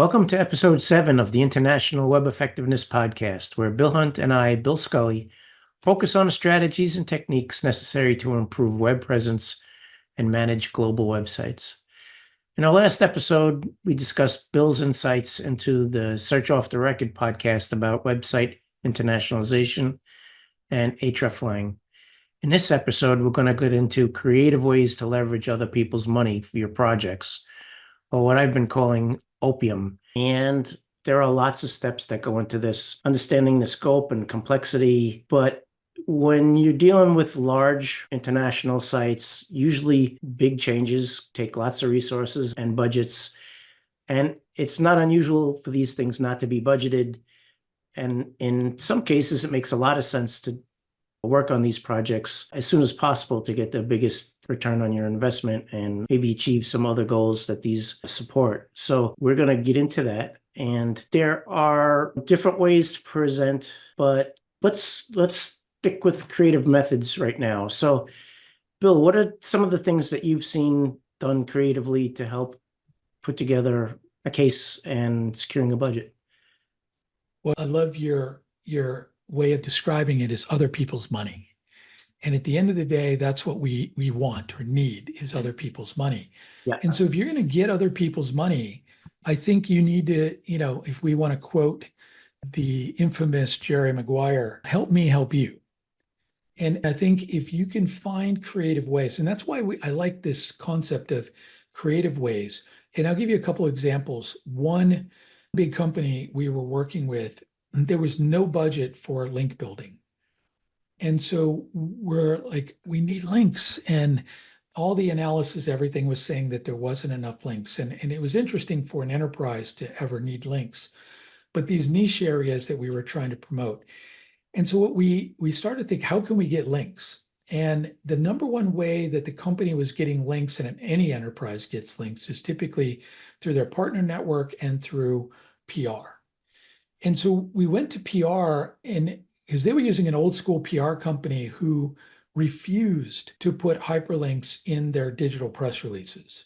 Welcome to episode 7 of the International Web Effectiveness Podcast, where Bill Hunt and I, Bill Scully, focus on the strategies and techniques necessary to improve web presence and manage global websites. In our last episode, we discussed Bill's insights into the Search Off the Record podcast about website internationalization and hreflang. In this episode, we're going to get into creative ways to leverage other people's money for your projects, or what I've been calling opium. And there are lots of steps that go into this, understanding the scope and complexity. But when you're dealing with large international sites, usually big changes take lots of resources and budgets. And it's not unusual for these things not to be budgeted. And in some cases, it makes a lot of sense to work on these projects as soon as possible to get the biggest return on your investment and maybe achieve some other goals that these support. So we're going to get into that. And there are different ways to present, but let's stick with creative methods right now. So Bill, what are some of the things that you've seen done creatively to help put together a case and securing a budget? Well, I love your way of describing it as other people's money. And at the end of the day, that's what we want or need is other people's money. Yeah. And so if you're going to get other people's money, I think you need to, if we want to quote the infamous Jerry Maguire, help me help you. And I think if you can find creative ways, and that's why I like this concept of creative ways. And I'll give you a couple of examples. One big company we were working with, there was no budget for link building. And so we're like, we need links. And all the analysis, everything was saying that there wasn't enough links. And it was interesting for an enterprise to ever need links, but these niche areas that we were trying to promote. And so what we started to think, how can we get links? And the number one way that the company was getting links, and any enterprise gets links, is typically through their partner network and through PR. And so we went to PR, and because they were using an old school PR company who refused to put hyperlinks in their digital press releases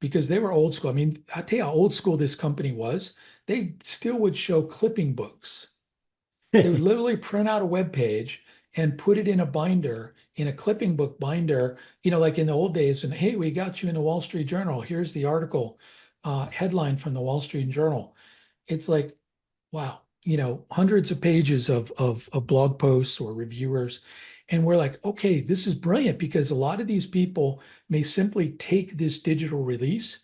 because they were old school. I mean, I'll tell you how old school this company was. They still would show clipping books. They would literally print out a web page and put it in a binder, in a clipping book binder, like in the old days. And hey, we got you in the Wall Street Journal. Here's the article headline from the Wall Street Journal. It's like, wow, hundreds of pages of blog posts or reviewers. And we're like, okay, this is brilliant because a lot of these people may simply take this digital release,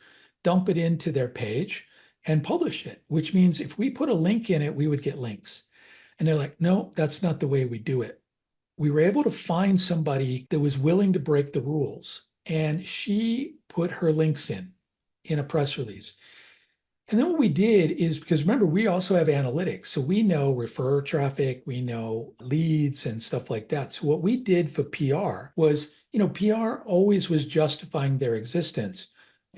dump it into their page and publish it, which means if we put a link in it, we would get links. And they're like, no, that's not the way we do it. We were able to find somebody that was willing to break the rules. And she put her links in a press release. And then what we did is, because remember, we also have analytics. So we know refer traffic, we know leads and stuff like that. So what we did for PR was, PR always was justifying their existence,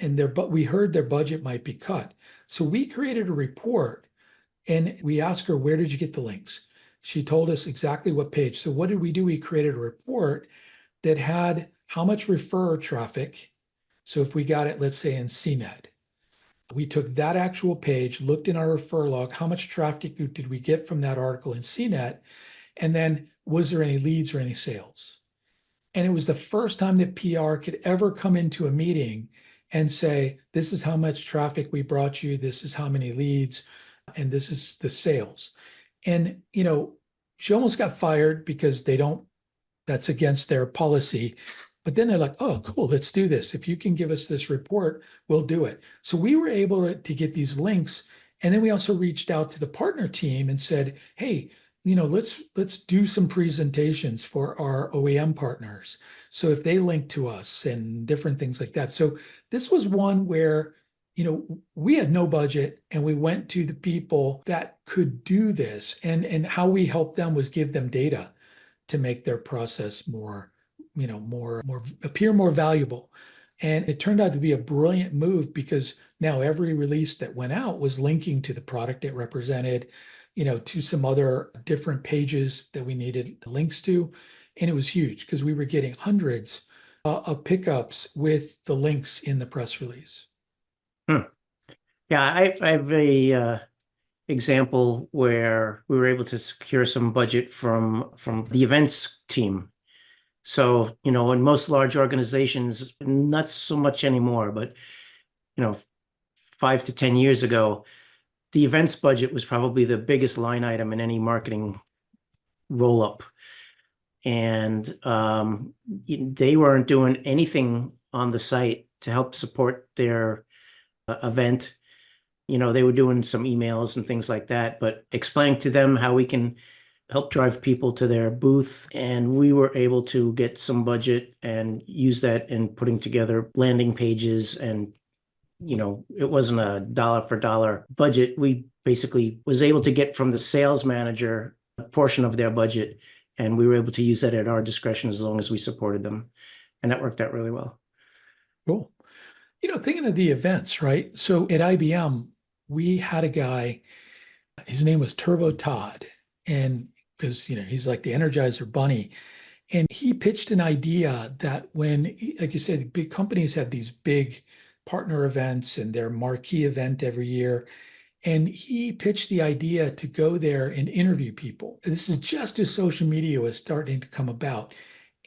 but we heard their budget might be cut. So we created a report and we asked her, where did you get the links? She told us exactly what page. So what did we do? We created a report that had how much refer traffic. So if we got it, let's say in CNET, we took that actual page, looked in our refer log, how much traffic did we get from that article in CNET? And then was there any leads or any sales? And it was the first time that PR could ever come into a meeting and say, this is how much traffic we brought you, this is how many leads, and this is the sales. And, she almost got fired because that's against their policy. But then they're like, oh, cool, let's do this. If you can give us this report, we'll do it. So we were able to get these links. And then we also reached out to the partner team and said, hey, let's do some presentations for our OEM partners. So if they link to us and different things like that. So this was one where, we had no budget and we went to the people that could do this. And how we helped them was give them data to make their process more appear more valuable. And it turned out to be a brilliant move because now every release that went out was linking to the product it represented, to some other different pages that we needed links to. And it was huge because we were getting hundreds of pickups with the links in the press release. Yeah, I have a example where we were able to secure some budget from the events team. So, in most large organizations, not so much anymore, but 5 to 10 years ago, the events budget was probably the biggest line item in any marketing roll up. And they weren't doing anything on the site to help support their event. They were doing some emails and things like that, but explaining to them how we can help drive people to their booth. And we were able to get some budget and use that in putting together landing pages. And, it wasn't a dollar for dollar budget. We basically was able to get from the sales manager a portion of their budget. And we were able to use that at our discretion as long as we supported them. And that worked out really well. Cool. Thinking of the events, right? So at IBM, we had a guy, his name was Turbo Todd. And because, he's like the Energizer Bunny. And he pitched an idea that when, like you said, big companies have these big partner events and their marquee event every year. And he pitched the idea to go there and interview people. This is just as social media was starting to come about.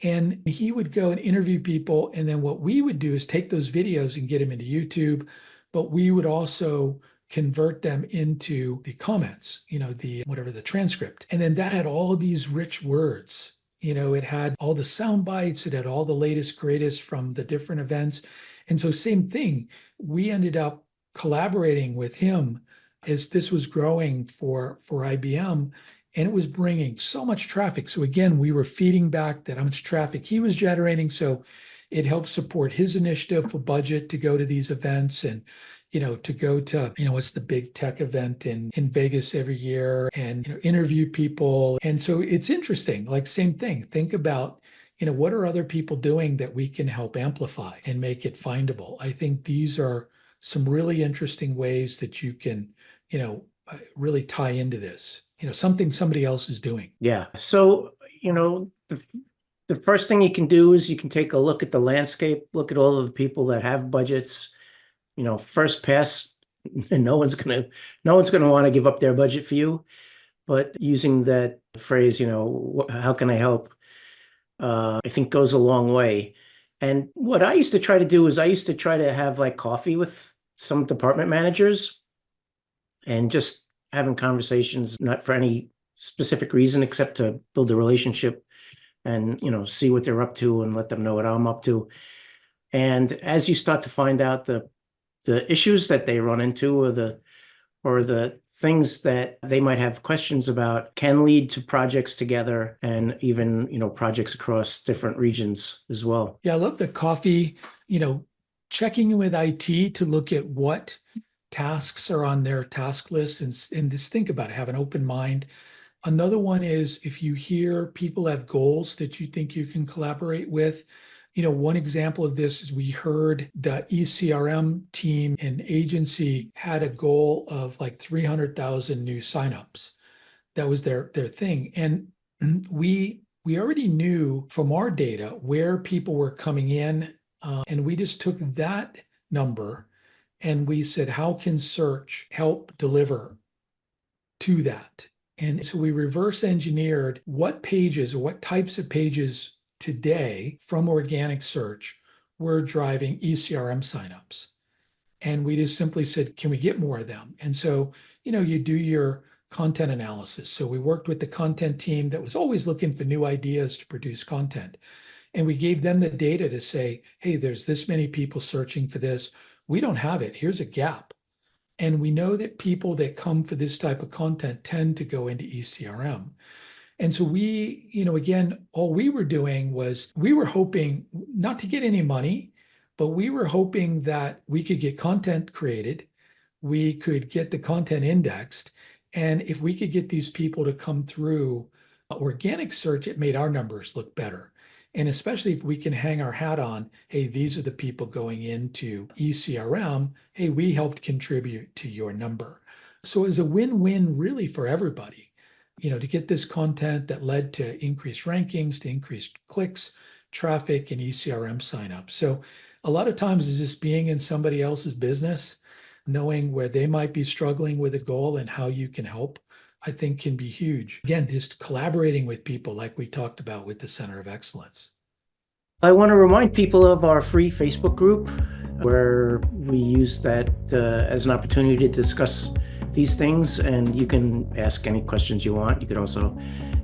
And he would go and interview people. And then what we would do is take those videos and get them into YouTube, but we would also convert them into the comments, the whatever the transcript. And then that had all of these rich words. It had all the sound bites, it had all the latest, greatest from the different events. And so, same thing, we ended up collaborating with him as this was growing for IBM, and it was bringing so much traffic. So again, we were feeding back that how much traffic he was generating. So it helped support his initiative for budget to go to these events and, to go to, what's the big tech event in Vegas every year and, interview people. And so it's interesting, like same thing. Think about, what are other people doing that we can help amplify and make it findable? I think these are some really interesting ways that you can, really tie into this, something somebody else is doing. Yeah. So, the first thing you can do is you can take a look at the landscape, look at all of the people that have budgets. First pass, and no one's gonna want to give up their budget for you. But using that phrase, how can I help? I think goes a long way. And what I used to try to do is I used to try to have like coffee with some department managers and just having conversations, not for any specific reason except to build a relationship and see what they're up to and let them know what I'm up to. And as you start to find out the issues that they run into or the things that they might have questions about can lead to projects together and even projects across different regions as well. Yeah, I love the coffee, checking in with IT to look at what tasks are on their task list and just think about it, have an open mind. Another one is if you hear people have goals that you think you can collaborate with. One example of this is we heard the ECRM team and agency had a goal of like 300,000 new signups. That was their thing. And we already knew from our data where people were coming in, and we just took that number and we said, how can search help deliver to that? And so we reverse engineered what pages or what types of pages today from organic search were driving ECRM signups. And we just simply said, can we get more of them? And so, you do your content analysis. So we worked with the content team that was always looking for new ideas to produce content. And we gave them the data to say, hey, there's this many people searching for this. We don't have it. Here's a gap. And we know that people that come for this type of content tend to go into ECRM. And so we, again, all we were doing was we were hoping not to get any money, but we were hoping that we could get content created, we could get the content indexed, and if we could get these people to come through organic search, it made our numbers look better. And especially if we can hang our hat on, hey, these are the people going into ECRM, hey, we helped contribute to your number. So it was a win-win really for everybody. To get this content that led to increased rankings, to increased clicks, traffic, and ECRM signups. So a lot of times it's just being in somebody else's business. knowing where they might be struggling with a goal and how you can help, I think can be huge. Again, just collaborating with people like we talked about with the Center of Excellence. I want to remind people of our free Facebook group where we use that as an opportunity to discuss these things, and you can ask any questions you want. You can also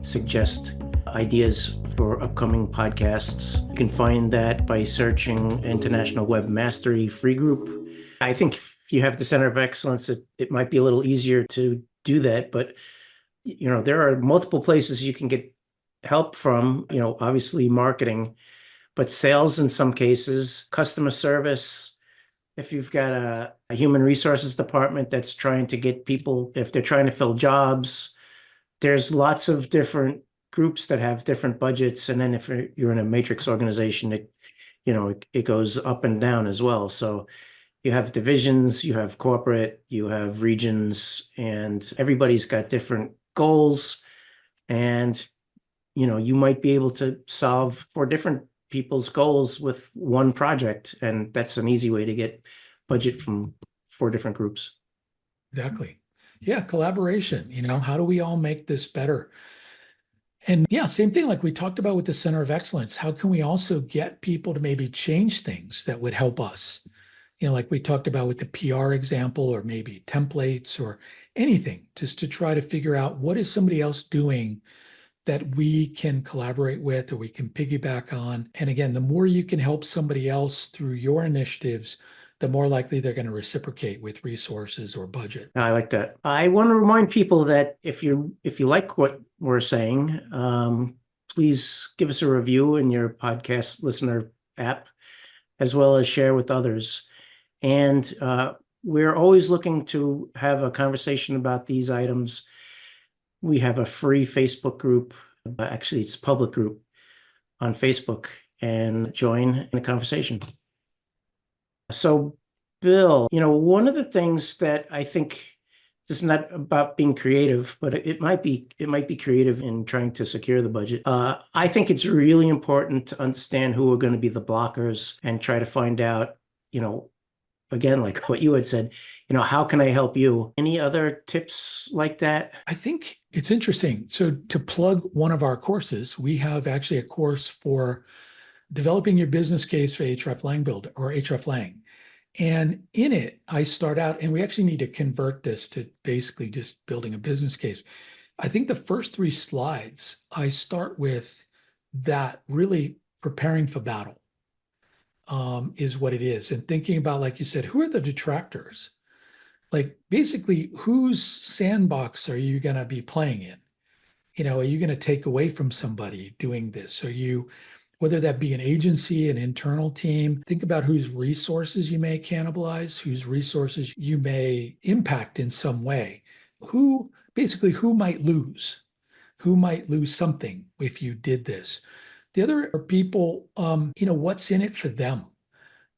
suggest ideas for upcoming podcasts. You can find that by searching International Web Mastery Free Group. I think if you have the Center of Excellence, it might be a little easier to do that, but there are multiple places you can get help from, obviously marketing, but sales in some cases, customer service. If you've got a human resources department that's trying to get people, if they're trying to fill jobs, there's lots of different groups that have different budgets. And then if you're in a matrix organization, it goes up and down as well. So you have divisions, you have corporate, you have regions, and everybody's got different goals. And, you might be able to solve for different people's goals with one project. And that's an easy way to get budget from 4 different groups. Exactly. Yeah, collaboration. How do we all make this better? And yeah, same thing like we talked about with the Center of Excellence. How can we also get people to maybe change things that would help us? Like we talked about with the PR example, or maybe templates or anything, just to try to figure out what is somebody else doing that we can collaborate with or we can piggyback on. And again, the more you can help somebody else through your initiatives, the more likely they're going to reciprocate with resources or budget. I like that. I want to remind people that if you like what we're saying, please give us a review in your podcast listener app, as well as share with others. And we're always looking to have a conversation about these items. We have a free Facebook group. Actually, it's a public group on Facebook, and join in the conversation. So, Bill, one of the things that I think, this is not about being creative, but it might be creative in trying to secure the budget. I think it's really important to understand who are going to be the blockers and try to find out, again, like what you had said, how can I help you? Any other tips like that? I think it's interesting. So to plug one of our courses, we have actually a course for developing your business case for href lang build or href lang. And in it, I start out, and we actually need to convert this to basically just building a business case. I think the first 3 slides, I start with that really preparing for battle. Is what it is. And thinking about, like you said, who are the detractors? Like basically, whose sandbox are you going to be playing in? Are you going to take away from somebody doing this? Whether that be an agency, an internal team, think about whose resources you may cannibalize, whose resources you may impact in some way. Who might lose? Who might lose something if you did this? The other are people, what's in it for them?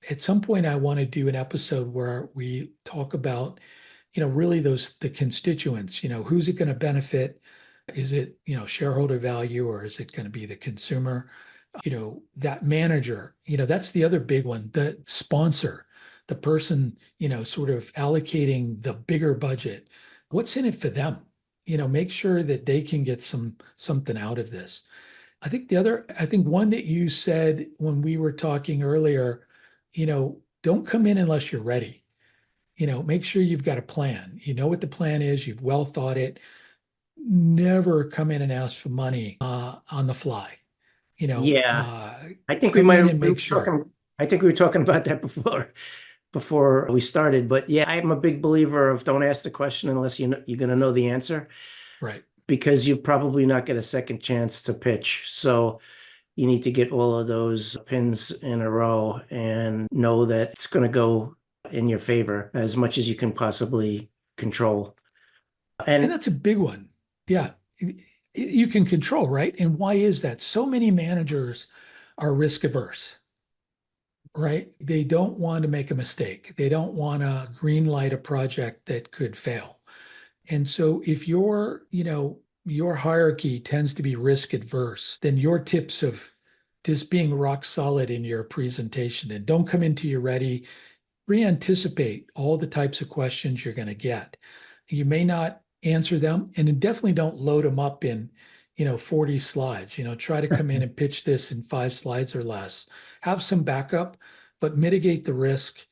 At some point, I want to do an episode where we talk about, really the constituents, who's it going to benefit? Is it, shareholder value, or is it going to be the consumer? That manager, that's the other big one, the sponsor, the person, sort of allocating the bigger budget. What's in it for them? Make sure that they can get something out of this. I think one that you said when we were talking earlier, don't come in unless you're ready. Make sure you've got a plan. You know what the plan is. You've well thought it. Never come in and ask for money on the fly. Yeah, I think come in and make sure. I think we were talking about that before we started. But yeah, I'm a big believer of don't ask the question unless you're going to know the answer. Right. Because you probably not get a second chance to pitch. So you need to get all of those pins in a row and know that it's going to go in your favor as much as you can possibly control. And that's a big one. Yeah. You can control, right? And why is that? So many managers are risk averse, right? They don't want to make a mistake. They don't want to green light a project that could fail. And so if your hierarchy tends to be risk adverse, then your tips of just being rock solid in your presentation and don't come into you ready, pre-anticipate all the types of questions you're going to get. You may not answer them, and definitely don't load them up in 40 slides. Try to come in and pitch this in 5 slides or less. Have some backup, but mitigate the risk.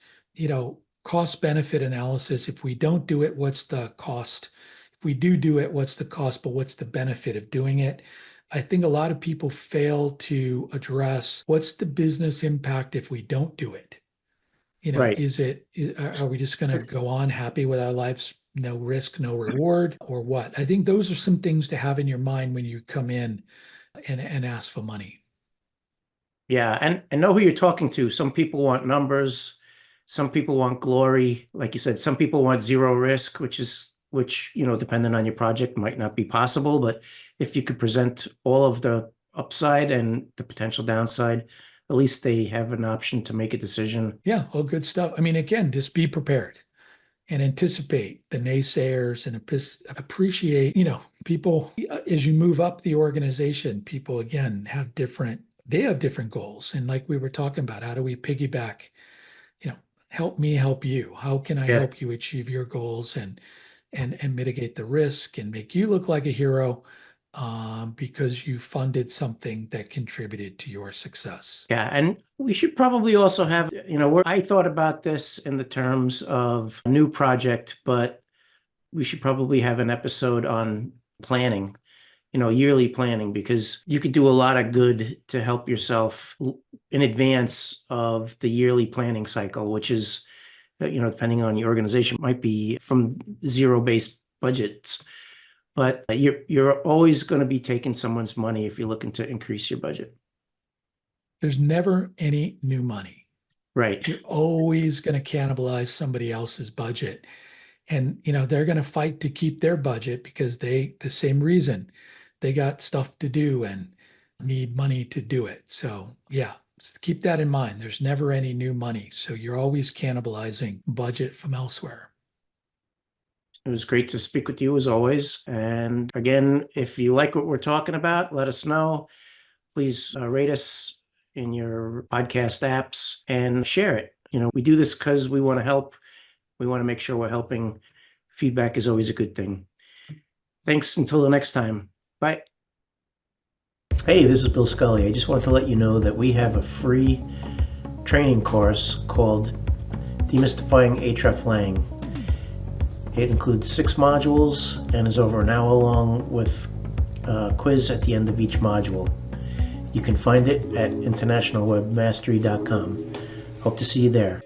Cost benefit analysis. If we don't do it, what's the cost? If we do it, what's the cost, but what's the benefit of doing it? I think a lot of people fail to address what's the business impact if we don't do it. Right. Are we just going to go on happy with our lives, no risk, no reward, or what? I think those are some things to have in your mind when you come in and ask for money. Yeah, and know who you're talking to. Some people want numbers, some people want glory. Like you said, some people want zero risk, which, depending on your project, might not be possible. But if you could present all of the upside and the potential downside, at least they have an option to make a decision. Yeah, all good stuff. I mean, again, just be prepared and anticipate the naysayers and appreciate, people as you move up the organization, people again have different goals. And like we were talking about, how do we piggyback, help me help you? How can I help you achieve your goals and mitigate the risk and make you look like a hero because you funded something that contributed to your success. Yeah, and we should probably also have, I thought about this in the terms of a new project, but we should probably have an episode on planning, yearly planning, because you could do a lot of good to help yourself in advance of the yearly planning cycle, which is, depending on your organization, might be from zero-based budgets. But you're always going to be taking someone's money if you're looking to increase your budget. There's never any new money. Right. You're always going to cannibalize somebody else's budget. And, they're going to fight to keep their budget because the same reason, they got stuff to do and need money to do it. So yeah, keep that in mind. There's never any new money. So you're always cannibalizing budget from elsewhere. It was great to speak with you as always. And again, if you like what we're talking about, let us know. Please rate us in your podcast apps and share it. We do this because we want to help. We want to make sure we're helping. Feedback is always a good thing. Thanks until the next time. Bye. Hey, this is Bill Scully. I just wanted to let you know that we have a free training course called Demystifying hreflang. It includes 6 modules and is over an hour long with a quiz at the end of each module. You can find it at internationalwebmastery.com. Hope to see you there.